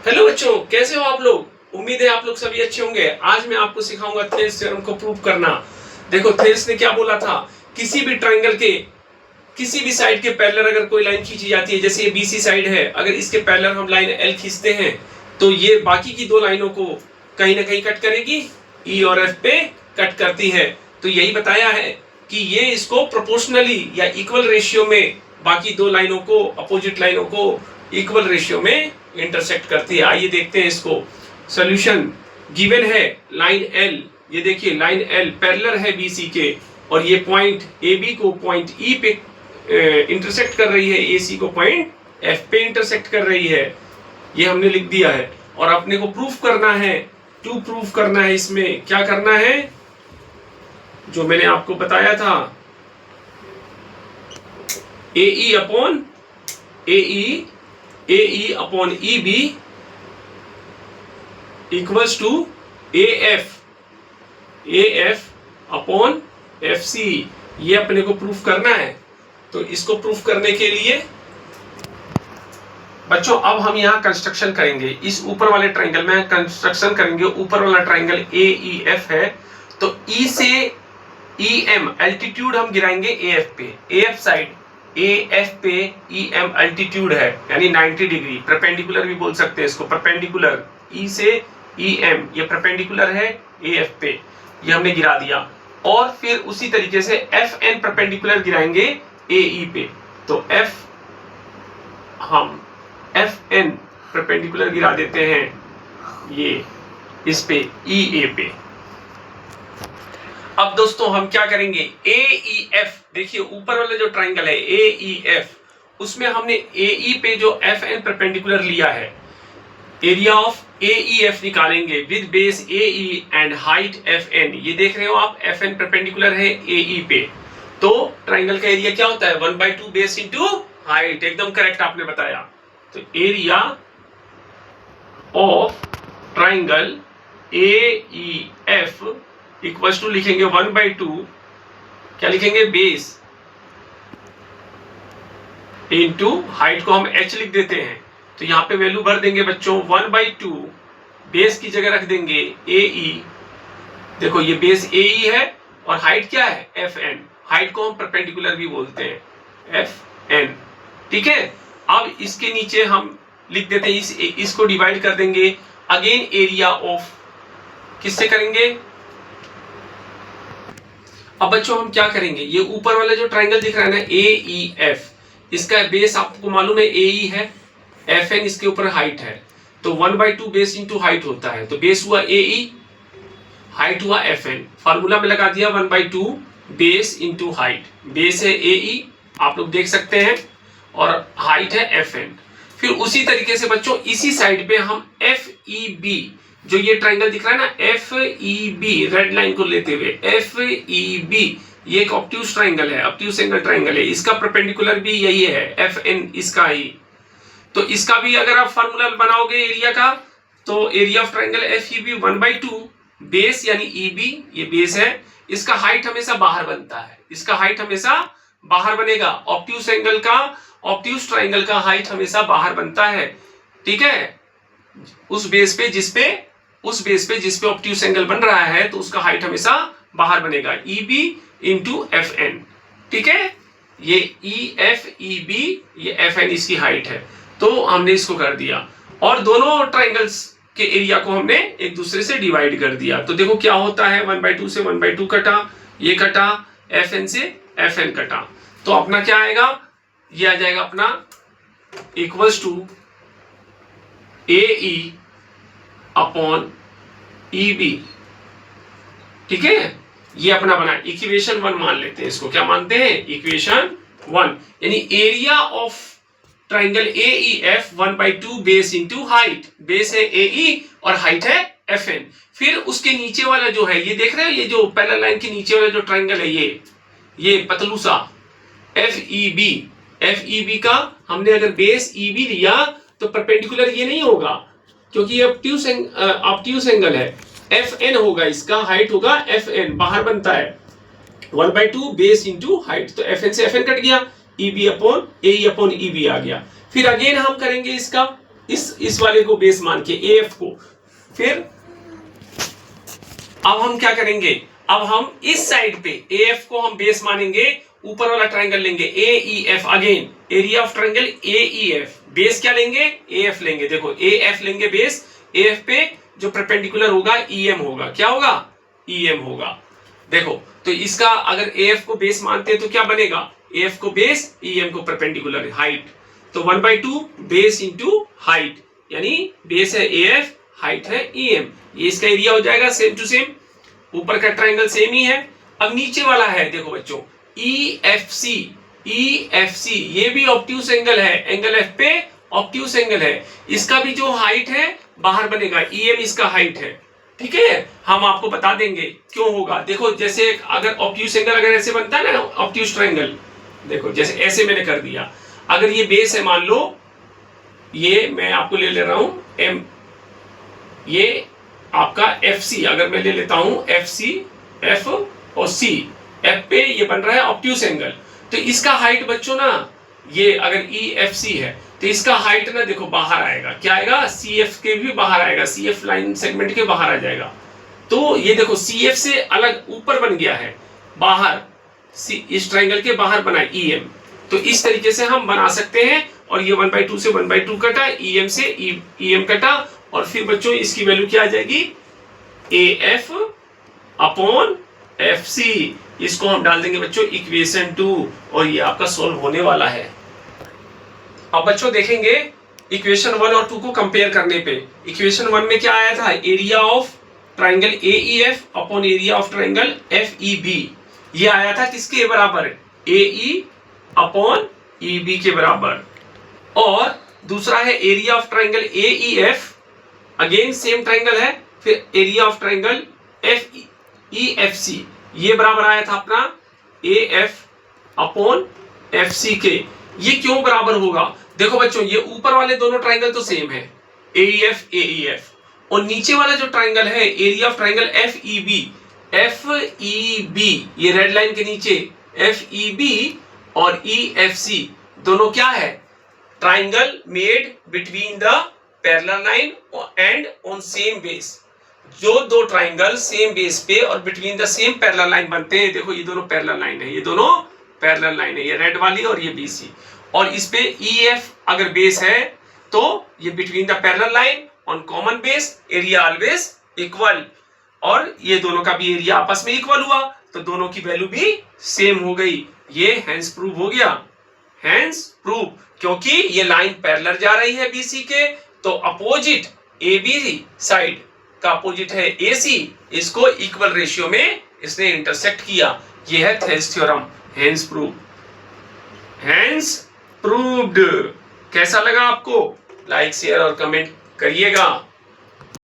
Hello बच्चों, कैसे हो आप लोग। उम्मीद है आप लोग सभी अच्छे होंगे। आज मैं आपको सिखाऊंगा थेल्स थ्योरम को प्रूव करना। देखो थेल्स ने क्या बोला था, किसी भी ट्रायंगल के किसी भी साइड के पैरेलल अगर कोई लाइन खींची जाती है, जैसे ये बीसी साइड है, अगर इसके पैरेलल हम लाइन एल खींचते हैं तो ये बाकी की दो लाइनों को कहीं ना कहीं कट करेगी, ई और एफ पे कट करती है। तो यही बताया है कि ये इसको प्रोपोर्शनली या इक्वल रेशियो में बाकी दो लाइनों को, अपोजिट लाइनों को इक्वल रेशियो में इंटरसेक्ट करती है। आइए देखते हैं इसको। सॉल्यूशन गिवन है लाइन एल, ये देखिए लाइन एल पैरेलल है बीसी के, और ये पॉइंट ए बी को पॉइंट ई पे इंटरसेक्ट कर रही है, एसी को पॉइंट एफ पे इंटरसेक्ट कर रही है। ये हमने लिख दिया है और अपने को प्रूफ करना है। टू प्रूफ करना है, इसमें क्या करना है जो मैंने आपको बताया था, A E upon A upon E B equals to A F upon F C. ये अपने को प्रूफ करना है। तो इसको प्रूफ करने के लिए बच्चों अब हम यहाँ कंस्ट्रक्शन करेंगे। इस ऊपर वाले ट्रायंगल में कंस्ट्रक्शन करेंगे। ऊपर वाला ट्रायंगल ए ई एफ है, तो ई से ई एम एल्टीट्यूड हम गिराएंगे ए एफ पे। A F side A F पे ई एम एल्टीट्यूड है, यानी 90 डिग्री। परपेंडिकुलर भी बोल सकते हैं इसको, परपेंडिकुलर ई से ई एम, ये परपेंडिकुलर है ए एफ पे, ये हमने गिरा दिया। और फिर उसी तरीके से एफ एन परपेंडिकुलर गिराएंगे ए ई पे। तो हम एफ एन परपेंडिकुलर गिरा देते हैं ये इस पे ई ए पे। अब दोस्तों हम क्या करेंगे, ए ई एफ, देखिए ऊपर वाला जो ट्रायंगल है ए ई एफ, उसमें हमने ए ई पे जो एफ एन परपेंडिकुलर लिया है, area of A E F निकालेंगे with base A E and height F N. ये देख रहे हो आप, एफ एन परपेंडिकुलर है ए ई पे, तो ट्रायंगल का एरिया क्या होता है 1/2 बेस इंटू हाइट। एकदम करेक्ट आपने बताया। तो area of triangle A E F equals to लिखेंगे 1/2, क्या लिखेंगे बेस इंटू हाइट को हम h लिख देते हैं। तो यहां पे वैल्यू भर देंगे बच्चों 1/2, बेस की जगह रख देंगे ए ई। देखो ये बेस ए ई है और हाइट क्या है एफ एन। हाइट को हम परपेंडिकुलर भी बोलते हैं एफ एन, ठीक है। अब इसके नीचे हम लिख देते हैं, इसको डिवाइड कर देंगे अगेन एरिया ऑफ, किससे करेंगे। अब बच्चों हम क्या करेंगे, ये ऊपर वाला जो ट्रायंगल दिख रहा है ना ए ई एफ, इसका बेस आपको मालूम है ए ई है, एफ एन इसके ऊपर हाइट है, तो 1/2 बेस इंटू हाइट होता है। तो बेस हुआ ए ई, हाइट हुआ एफ एन। फार्मूला में लगा दिया 1/2 बेस इंटू हाइट। बेस है ए ई, आप लोग देख सकते हैं, और हाइट है एफ एन। फिर उसी तरीके से बच्चों इसी साइड पे हम एफ ई बी, जो ये ट्रायंगल दिख रहा है ना F E B, red line को लेते हुए एफ ई बी, ये एक ऑब्ट्यूज ट्रायंगल है, ऑब्ट्यूज एंगल ट्रायंगल है। इसका परपेंडिकुलर भी यही है एफ एन, इसका ही। तो इसका भी अगर आप फार्मूला बनाओगे एरिया का, तो area of triangle F E B 1/2 base यानी ई बी, ये बेस है, इसका हाइट हमेशा बाहर बनता है, इसका हाइट हमेशा बाहर बनेगा। ऑब्ट्यूज एंगल का, ऑब्ट्यूज ट्रायंगल का हाइट हमेशा बाहर बनता है, ठीक है। उस बेस पे जिसपे ऑब्ट्यूज एंगल बन रहा है, तो उसका हाइट हमेशा बाहर बनेगा, E B into F N, ठीक है। ये ई एफ ई बी, ये एफ एन इसकी हाइट है। तो हमने इसको कर दिया और दोनों ट्रायंगल्स के एरिया को हमने एक दूसरे से डिवाइड कर दिया। तो देखो क्या होता है, 1/2 से 1/2 कटा, ये कटा, एफ एन से एफ एन कटा, तो अपना क्या आएगा, ये आ जाएगा अपना equals to A E upon E B, ठीक है। ये अपना बना इक्वेशन 1 मान लेते हैं इसको। क्या मानते हैं, इक्वेशन 1, यानी area of triangle A E F 1/2 base into height. Base है ए ई और हाइट है एफ एन। फिर उसके नीचे वाला जो है, ये देख रहे हो, ये जो पैरेलल लाइन के नीचे वाला जो ट्रायंगल है, ये पतलू सा F E B. F E B का हमने अगर बेस ई बी लिया तो परपेंडिकुलर ये नहीं होगा, क्योंकि ये ऑब्ट्यूज एंगल है, एफ एन होगा, इसका हाइट होगा एफ एन, बाहर बनता है 1/2 बेस इंटू हाइट। तो एफ एन से एफ एन कट गया, ई बी अपॉन ए ई अपॉन ई बी आ गया। फिर अगेन हम करेंगे इसका इस वाले को बेस मान के AF को। फिर अब हम क्या करेंगे, अब हम इस साइड पे AF को हम बेस मानेंगे, ऊपर वाला ट्राइंगल लेंगे AEF, again area of triangle AEF, base क्या लेंगे AF लेंगे। देखो AF लेंगे बेस, AF पे जो परपेंडिकुलर होगा EM होगा, क्या होगा EM होगा। देखो तो इसका अगर AF को बेस मानते हैं तो क्या बनेगा, AF को बेस EM को परपेंडिकुलर हाइट, तो 1/2 बेस इंटू हाइट, यानी बेस है AF, हाइट है EM, ये इसका एरिया हो जाएगा सेम टू सेम, ऊपर का ट्राइंगल सेम ही है। अब नीचे वाला है देखो बच्चों EFC, EFC ये भी ऑब्ट्यूस एंगल है, एंगल F पे ऑब्ट्यूस एंगल है, इसका भी जो हाइट है बाहर बनेगा, EM इसका हाइट है, ठीक है। हम आपको बता देंगे क्यों होगा। देखो जैसे अगर ऑब्ट्यूस एंगल अगर ऐसे बनता है ना ऑब्ट्यूस ट्राइंगल, देखो जैसे ऐसे मैंने कर दिया, अगर ये बेस है मान लो, ये मैं आपको ले रहा हूं M, ये आपका FC अगर मैं ले लेता हूं FC, F और C, F पे ये बन रहा है ऑब्ट्यूस एंगल, तो इसका हाइट बच्चों ना, ये अगर EFC है तो इसका हाइट ना देखो बाहर आएगा, क्या आएगा CF के भी बाहर आएगा, CF लाइन सेगमेंट के बाहर आ जाएगा। तो ये देखो CF से अलग ऊपर बन गया है, बाहर इस ट्राइंगल के बाहर बना EM, तो इस तरीके से हम बना सकते हैं। और ये 1/2 से 1/2 कटा, EM से EM कटा, और फिर बच्चों इसकी वैल्यू क्या आ जाएगी AF अपॉन FC, इसको हम डाल देंगे बच्चों इक्वेशन 2, और ये आपका सॉल्व होने वाला है। अब बच्चों देखेंगे इक्वेशन 1 और 2 को कंपेयर करने पे, इक्वेशन 1 में क्या आया था, area of triangle AEF upon area of triangle FEB, ये आया था किसके बराबर, AE अपॉन EB के बराबर। और दूसरा है area of triangle AEF, again same triangle है, फिर एरिया ऑफ ट्राइंगल FEFC, ये बराबर आया था अपना AF अपॉन FC के। ये क्यों बराबर होगा, देखो बच्चों ये ऊपर वाले दोनों ट्राइंगल तो सेम है AEF, और नीचे वाला जो ट्राइंगल है एरिया ऑफ ट्राइंगल FEB, ये रेड लाइन के नीचे FEB और EFC दोनों क्या है, triangle made between the parallel line and on same base. जो दो ट्राइंगल सेम बेस पे और between the same parallel line बनते हैं, देखो ये दोनों पैरेलल लाइन है, ये दोनों पैरेलल लाइन है, ये रेड वाली और ये BC, और इस पे EF अगर बेस है तो ये between the parallel line on common base, area always equal, और ये दोनों का भी एरिया आपस में इक्वल हुआ, तो दोनों की वैल्यू भी सेम हो गई। ये हेंस प्रूव हो गया, हेंस प्रूव, क्योंकि ये लाइन पैरेलल जा रही है BC के, तो अपोजिट AB साइड का अपोजिट है AC, इसको इक्वल रेशियो में इसने इंटरसेक्ट किया। ये है Thales theorem, hence prove, hence proved. कैसा लगा आपको, लाइक शेयर और कमेंट करिएगा।